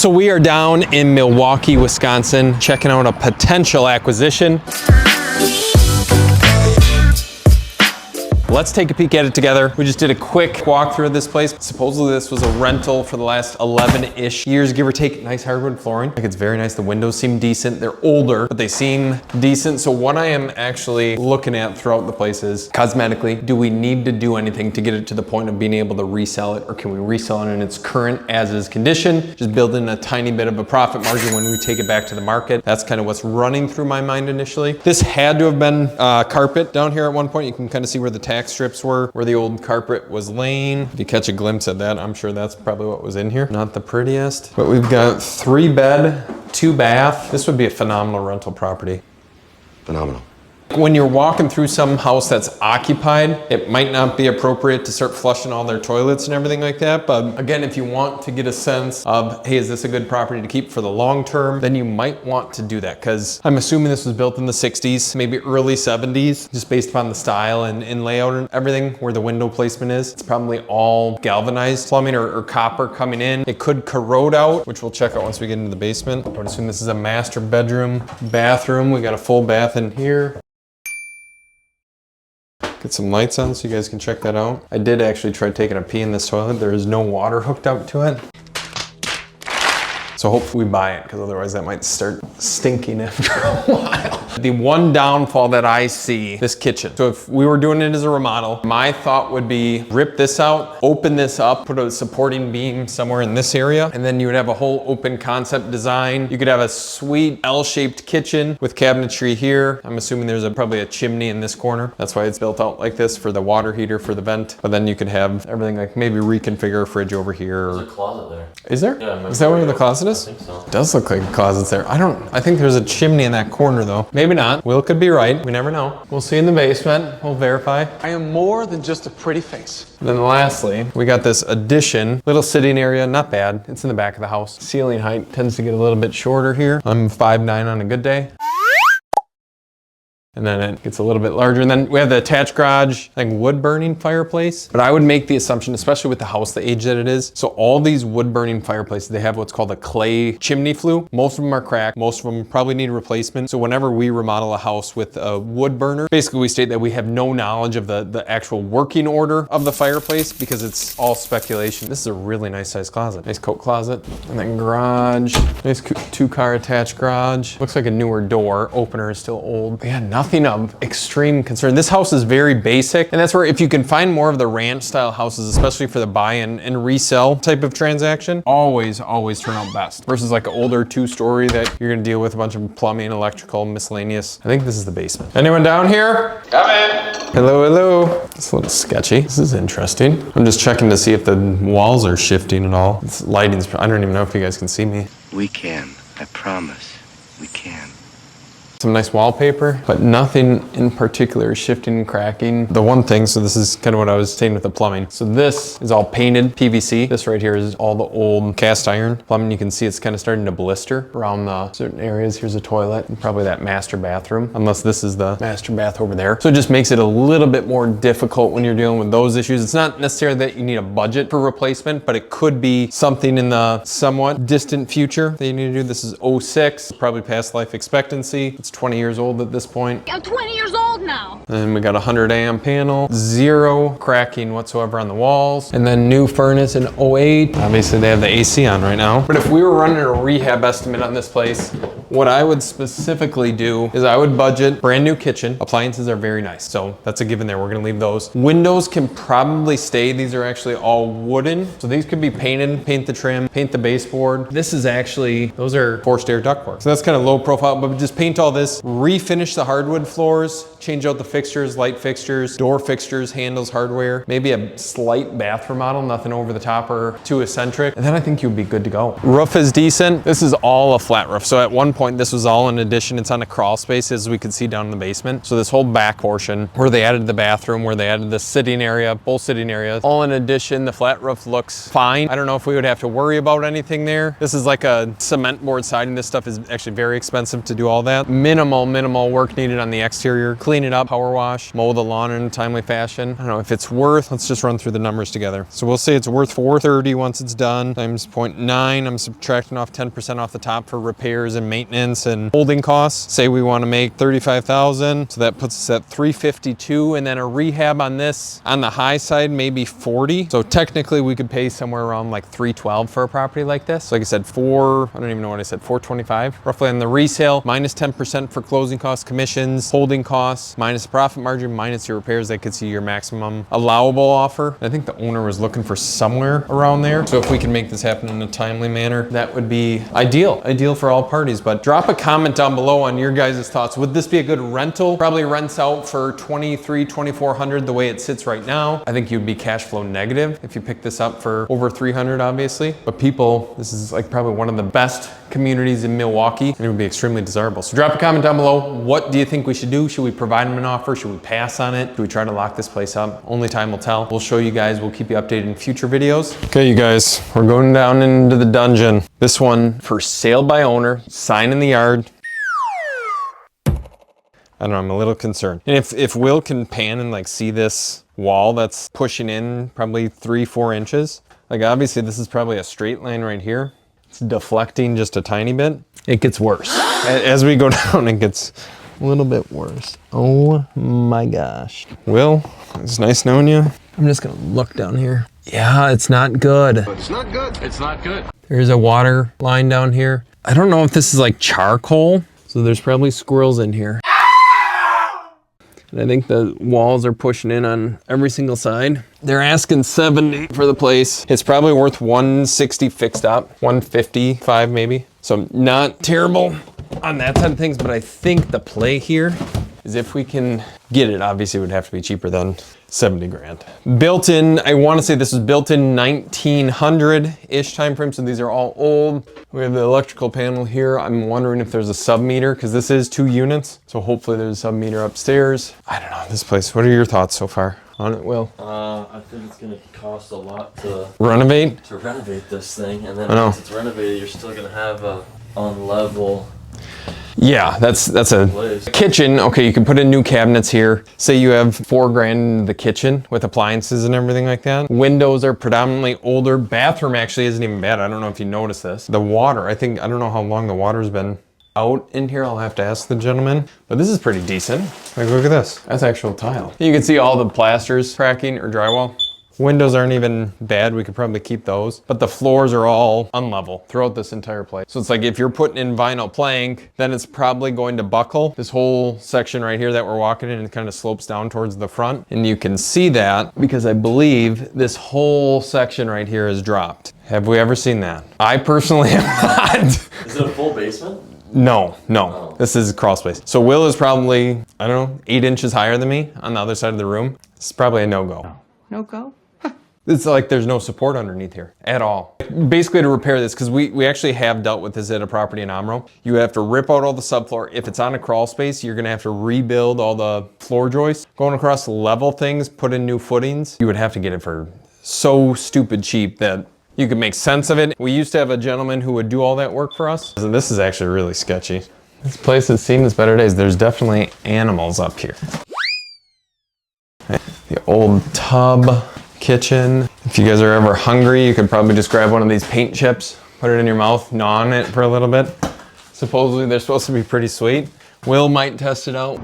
So we are down in Milwaukee, Wisconsin, checking out a potential acquisition. Let's take a peek at it together. We just did a quick walkthrough of this place. Supposedly this was a rental for the last 11-ish years, give or take. Nice hardwood flooring. Like, it's very nice. The windows seem decent. They're older, but they seem decent. So what I am actually looking at throughout the place is, cosmetically, do we need to do anything to get it to the point of being able to resell it, or can we resell it in its current as-is condition, just build in a tiny bit of a profit margin when we take it back to the market? That's kind of what's running through my mind initially. This had to have been carpet down here at one point. You can kind of see where the tack strips were, where the old carpet was laying. If you catch a glimpse of that, I'm sure that's probably what was in here. Not the prettiest, but we've got 3 bed, 2 bath. This would be a phenomenal rental property. Phenomenal. When you're walking through some house that's occupied, it might not be appropriate to start flushing all their toilets and everything like that. But again, if you want to get a sense of, hey, is this a good property to keep for the long term, then you might want to do that. Because I'm assuming this was built in the 60s, maybe early 70s, just based upon the style and layout and everything, where the window placement is. It's probably all galvanized plumbing or copper coming in. It could corrode out, which we'll check out once we get into the basement. I would assume this is a master bedroom, bathroom. We got a full bath in here. Get some lights on so you guys can check that out. I did actually try taking a pee in this toilet. There is no water hooked up to it. So hopefully we buy it, because otherwise that might start stinking after a while. The one downfall that I see, this kitchen. So if we were doing it as a remodel, my thought would be rip this out, open this up, put a supporting beam somewhere in this area, and then you would have a whole open concept design. You could have a sweet L-shaped kitchen with cabinetry here. I'm assuming there's probably a chimney in this corner. That's why it's built out like this, for the water heater, for the vent. But then you could have everything, like maybe reconfigure a fridge over here. There's a closet there. Is there? Yeah, is that where the closet is? I think so. It does look like a closet's there. I think there's a chimney in that corner though. Maybe not. Will could be right. We never know. We'll see in the basement. We'll verify. I am more than just a pretty face. And then lastly, we got this addition. Little sitting area, not bad. It's in the back of the house. Ceiling height tends to get a little bit shorter here. I'm 5'9" on a good day. And then it gets a little bit larger. And then we have the attached garage, like wood burning fireplace. But I would make the assumption, especially with the house, the age that it is. So all these wood burning fireplaces, they have what's called a clay chimney flue. Most of them are cracked. Most of them probably need replacement. So whenever we remodel a house with a wood burner, basically we state that we have no knowledge of the actual working order of the fireplace, because it's all speculation. This is a really nice sized closet. Nice coat closet. And then garage, nice 2-car attached garage. Looks like a newer door. Opener is still old. But yeah, nothing of extreme concern. This house is very basic, and that's where, if you can find more of the ranch style houses, especially for the buy and resell type of transaction, always turn out best, versus like an older 2-story that you're gonna deal with a bunch of plumbing, electrical, miscellaneous. I think this is the basement. Anyone down here? Come in. Hello. It's a little sketchy. This is interesting. I'm just checking to see if the walls are shifting at all. This lighting's, I don't even know if you guys can see me. We can. I promise. We can. Some nice wallpaper, but nothing in particular is shifting and cracking. The one thing, so this is kind of what I was saying with the plumbing. So this is all painted PVC. This right here is all the old cast iron plumbing. You can see it's kind of starting to blister around the certain areas. Here's a toilet and probably that master bathroom, unless this is the master bath over there. So it just makes it a little bit more difficult when you're dealing with those issues. It's not necessarily that you need a budget for replacement, but it could be something in the somewhat distant future that you need to do. This is 06, probably past life expectancy. It's 20 years old at this point. I'm 20 years old now. And we got a 100 amp panel, 0 cracking whatsoever on the walls. And then new furnace in 08. Obviously they have the AC on right now. But if we were running a rehab estimate on this place, what I would specifically do is I would budget brand new kitchen. Appliances are very nice, so that's a given there. We're gonna leave those. Windows can probably stay. These are actually all wooden. So these could be painted, paint the trim, paint the baseboard. This is actually, those are forced air ductwork. So that's kind of low profile, but just paint all this, refinish the hardwood floors, change out the fixtures, light fixtures, door fixtures, handles, hardware, maybe a slight bath remodel, nothing over the top or too eccentric. And then I think you'll be good to go. Roof is decent. This is all a flat roof. So at one point, point, this was all an addition. It's on a crawl space, as we can see down in the basement. So this whole back portion where they added the bathroom, where they added the sitting area, both sitting areas, all in addition. The flat roof looks fine. I don't know if we would have to worry about anything there. This is like a cement board siding. This stuff is actually very expensive to do all that. Minimal work needed on the exterior. Clean it up, power wash, mow the lawn in a timely fashion. I don't know if it's worth, let's just run through the numbers together. So we'll say it's worth $430 once it's done, times 0.9. I'm subtracting off 10% off the top for repairs and maintenance and holding costs. Say we want to make $35,000, so that puts us at $352, and then a rehab on this, on the high side, maybe $40. So technically we could pay somewhere around like $312 for a property like this. So like I said, I don't even know what I said, $425 roughly on the resale, minus 10% for closing costs, commissions, holding costs, minus profit margin, minus your repairs. That could see your maximum allowable offer. I think the owner was looking for somewhere around there. So if we can make this happen in a timely manner, that would be ideal for all parties. But drop a comment down below on your guys' thoughts. Would this be a good rental? Probably rents out for $2,300, $2,400 the way it sits right now. I think you'd be cash flow negative if you pick this up for over $300, obviously. But people, this is like probably one of the best communities in Milwaukee, and it would be extremely desirable. So drop a comment down below. What do you think we should do? Should we provide them an offer? Should we pass on it? Should we try to lock this place up? Only time will tell. We'll show you guys. We'll keep you updated in future videos. Okay, you guys, we're going down into the dungeon. This one for sale by owner, sign in the yard. I don't know, I'm a little concerned. And if Will can pan and like see this wall that's pushing in probably 3-4 inches, like obviously this is probably a straight line right here. It's deflecting just a tiny bit. It gets worse. As we go down, it gets a little bit worse. Oh my gosh. Will, it's nice knowing you. I'm just gonna look down here. Yeah, it's not good. It's not good. It's not good. There's a water line down here. I don't know if this is like charcoal. So there's probably squirrels in here. And I think the walls are pushing in on every single side. They're asking $70 for the place. It's probably worth $160 fixed up, $155 maybe. So not terrible on that side of things, but I think the play here is if we can get it, obviously it would have to be cheaper than 70 grand. Built in, I want to say this was built in 1900-ish time frame, so these are all old. We have the electrical panel here. I'm wondering if there's a sub-meter, because this is 2 units, so hopefully there's a sub-meter upstairs. I don't know, this place, what are your thoughts so far on it, Will? I think it's gonna cost a lot to renovate this thing, and then once it's renovated, you're still gonna have a on-level. Yeah, that's a kitchen. Okay, you can put in new cabinets here. Say you have $4 grand in the kitchen with appliances and everything like that. Windows are predominantly older. Bathroom actually isn't even bad. I don't know if you noticed this. The water, I don't know how long the water's been out in here. I'll have to ask the gentleman, but this is pretty decent. Like, look at this. That's actual tile. You can see all the plasters cracking or drywall. Windows aren't even bad. We could probably keep those, but the floors are all unlevel throughout this entire place. So it's like if you're putting in vinyl plank, then it's probably going to buckle. This whole section right here that we're walking in, it kind of slopes down towards the front. And you can see that because I believe this whole section right here is dropped. Have we ever seen that? I personally have not. Is it a full basement? No. Oh. This is crawl space. So Will is probably, I don't know, 8 inches higher than me on the other side of the room. It's probably a no-go. No go? It's like there's no support underneath here at all. Basically to repair this, because we actually have dealt with this at a property in Amro, you have to rip out all the subfloor. If it's on a crawl space, you're gonna have to rebuild all the floor joists. Going across level things, put in new footings. You would have to get it for so stupid cheap that you could make sense of it. We used to have a gentleman who would do all that work for us. So this is actually really sketchy. This place has seen its better days. There's definitely animals up here. The old tub. Kitchen. If you guys are ever hungry, you could probably just grab one of these paint chips, put it in your mouth, gnaw on it for a little bit. Supposedly they're supposed to be pretty sweet. Will might test it out.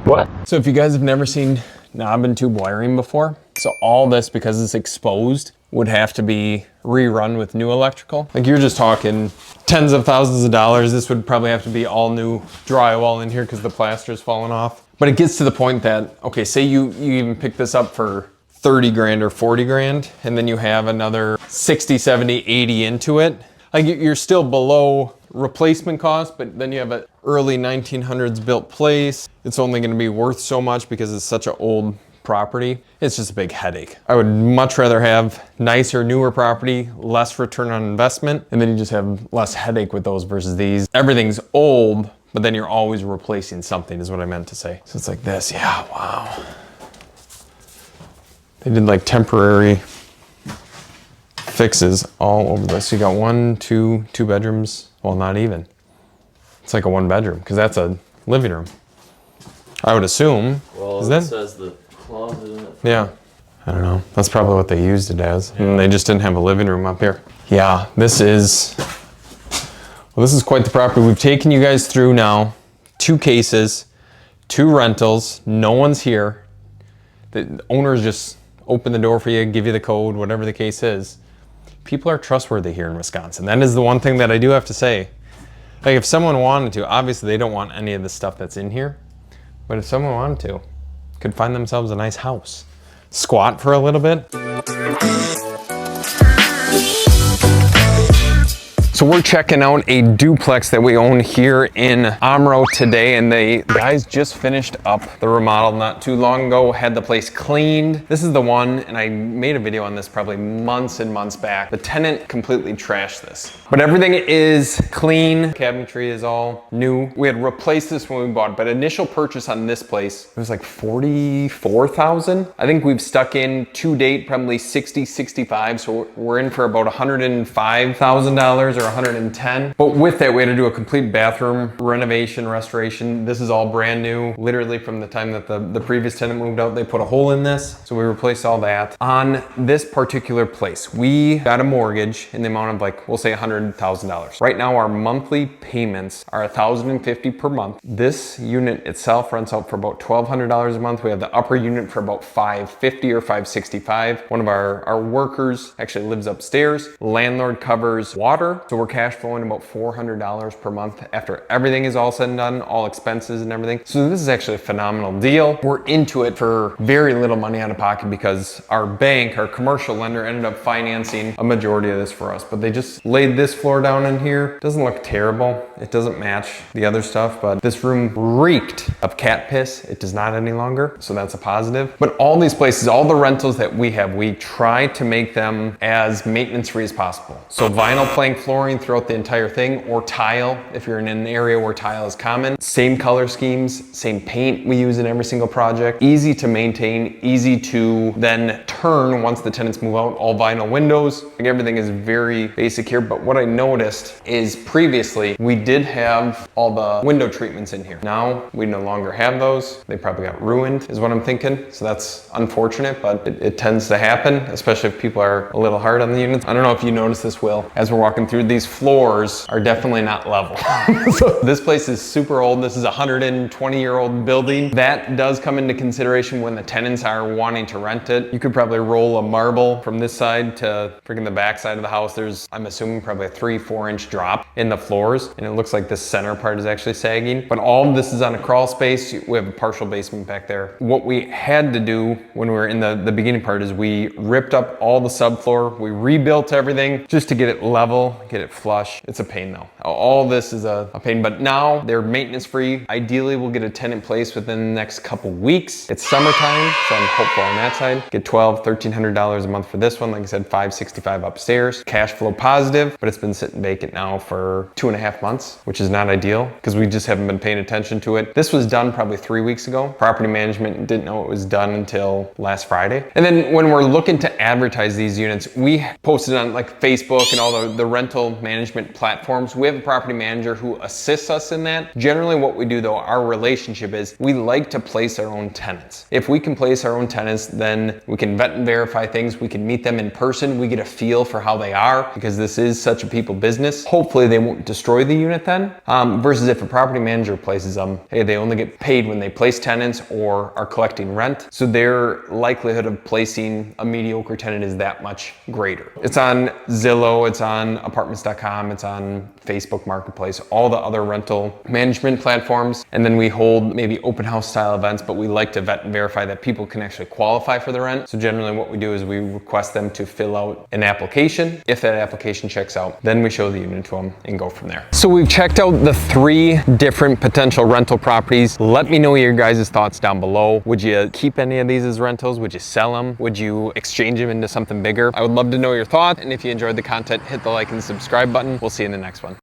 What? So if you guys have never seen knob and tube wiring before, so all this, because it's exposed, would have to be rerun with new electrical. Like you're just talking tens of thousands of dollars. This would probably have to be all new drywall in here because the plaster's fallen off. But it gets to the point that, okay, say you even pick this up for 30 grand or 40 grand, and then you have another 60, 70, 80 into it. Like you're still below replacement cost, but then you have an early 1900s built place. It's only gonna be worth so much because it's such an old property, it's just a big headache. I would much rather have nicer, newer property, less return on investment, and then you just have less headache with those versus these. Everything's old, but then you're always replacing something is what I meant to say. So it's like this, yeah, wow. They did like temporary fixes all over this. So you got two bedrooms. Well, not even. It's like a 1 bedroom because that's a living room. I would assume. Well, is it that? says the closet in it. Yeah. I don't know. That's probably what they used it as. Yeah. And they just didn't have a living room up here. Yeah, this is quite the property. We've taken you guys through now 2 cases, 2 rentals. No one's here. The owners just open the door for you, give you the code, whatever the case is. People are trustworthy here in Wisconsin. That is the one thing that I do have to say. Like if someone wanted to, obviously they don't want any of the stuff that's in here, but if someone wanted to, could find themselves a nice house. Squat for a little bit. So we're checking out a duplex that we own here in Omro today, and the guys just finished up the remodel not too long ago, had the place cleaned. This is the one, and I made a video on this probably months and months back. The tenant completely trashed this. But everything is clean. Cabinetry is all new. We had replaced this when we bought it, but initial purchase on this place, it was like $44,000. I think we've stuck in to date probably 60, 65, so we're in for about $105,000 or 110. But with that, we had to do a complete bathroom renovation, restoration. This is all brand new. Literally from the time that the previous tenant moved out, they put a hole in this. So we replaced all that. On this particular place, we got a mortgage in the amount of like, we'll say $100,000. Right now, our monthly payments are $1,050 per month. This unit itself rents out for about $1,200 a month. We have the upper unit for about $550 or $565. One of our workers actually lives upstairs. Landlord covers water. So we're cash flowing about $400 per month after everything is all said and done, all expenses and everything. So this is actually a phenomenal deal. We're into it for very little money out of pocket because our bank, our commercial lender, ended up financing a majority of this for us. But they just laid this floor down in here. Doesn't look terrible. It doesn't match the other stuff, but this room reeked of cat piss. It does not any longer, so that's a positive. But all these places, all the rentals that we have, we try to make them as maintenance-free as possible. So vinyl plank flooring throughout the entire thing, or tile if you're in an area where tile is common. Same color schemes, same paint we use in every single project. Easy to maintain, easy to then turn once the tenants move out. All vinyl windows. Like everything is very basic here, but what I noticed is previously we did have all the window treatments in here. Now we no longer have those. They probably got ruined is what I'm thinking. So that's unfortunate, but it tends to happen, especially if people are a little hard on the units. I don't know if you noticed this, Will, as we're walking through, these floors are definitely not level. So this place is super old. This is a 120-year-old building. That does come into consideration when the tenants are wanting to rent it. You could probably roll a marble from this side to freaking the back side of the house. There's, I'm assuming, probably a 3-4 inch drop in the floors, and it looks like this center part is actually sagging. But all of this is on a crawl space. We have a partial basement back there. What we had to do when we were in the beginning part is we ripped up all the subfloor. We rebuilt everything just to get it level, get it flush. It's a pain though. All this is a pain, but now they're maintenance free. Ideally, we'll get a tenant place within the next couple weeks. It's summertime, so I'm hopeful on that side. Get $1,300 a month for this one. Like I said, $565 upstairs. Cash flow positive, but it's been sitting vacant now for 2.5 months, which is not ideal because we just haven't been paying attention to it. This was done probably 3 weeks ago. Property management didn't know it was done until last Friday. And then when we're looking to advertise these units, we posted on like Facebook and all the rental management platforms. We have a property manager who assists us in that. Generally what we do though, our relationship is we like to place our own tenants. If we can place our own tenants, then we can vet and verify things. We can meet them in person. We get a feel for how they are because this is such a people business. Hopefully they won't destroy the unit then, versus if a property manager places them, hey, they only get paid when they place tenants or are collecting rent. So their likelihood of placing a mediocre tenant is that much greater. It's on Zillow, it's on apartments.com, it's on Facebook Marketplace, all the other rental management platforms. And then we hold maybe open house style events, but we like to vet and verify that people can actually qualify for the rent. So generally what we do is we request them to fill out an application. If that application checks out, then we show the unit to them and go from there. So we've checked out the 3 different potential rental properties. Let me know your guys' thoughts down below. Would you keep any of these as rentals? Would you sell them? Would you exchange them into something bigger? I would love to know your thoughts. And if you enjoyed the content, hit the like and subscribe button. We'll see you in the next one.